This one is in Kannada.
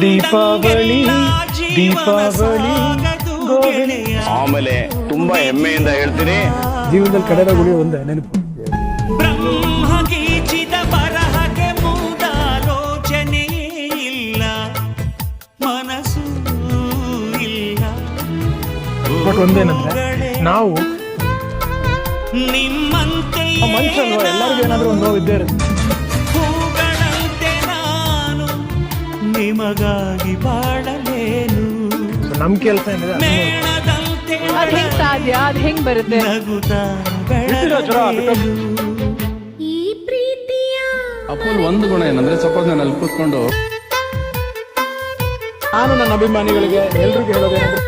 ದೀಪಾವಳಿ ದೀಪಾವಳಿ ಆಮೇಲೆ ತುಂಬಾ ಹೆಮ್ಮೆಯಿಂದ ಹೇಳ್ತೀನಿ, ಜೀವನದಲ್ಲಿ ಕಡೆದ ಗುಳಿ ಒಂದೇ ನೆನಪು. ಬ್ರಹ್ಮಗೀಚಿದ ಬರಹಗೆ ಮೂದಾಲೋಚನೆ ಇಲ್ಲ, ಮನಸ್ಸು ಇಲ್ಲ. ಬಟ್ ಒಂದೇನಂದ್ರೆ ನಾವು ನಿಮ್ಮಂತೆ ಮನುಷ್ಯ ಅಲ್ವಾ, ಎಲ್ಲರಿಗೂ ಏನಾದ್ರೂ ಒಂದು ನೋವು ಇದ್ದೇ ಇರುತ್ತೆ. ಹೂಗಳಂತೆ ನಾನು ನಿಮಗಾಗಿ ಬಾಳಲೇನು, ನಮ್ ಕೆಲಸ ಏನಿದೆ ಮೇಣದಂತೆ ಅದ್ ಹೆಂಗ್ ಸಾಧ್ಯ, ಅದ್ ಹೆಂಗ್ ಬರುತ್ತೆ? ನಗುತ್ತಾ ಈ ಪ್ರೀತಿಯ ಅಪ್ಪಲ್ ಒಂದು ಗುಣ ಏನಂದ್ರೆ ಸಪೋಸ್ ನಾನು ಅಲ್ಲಿ ಕೂತ್ಕೊಂಡು ನಾನು ನನ್ನ ಅಭಿಮಾನಿಗಳಿಗೆ ಎಲ್ರಿಗೂ ಹೇಳೋದೇನಂದ್ರೆ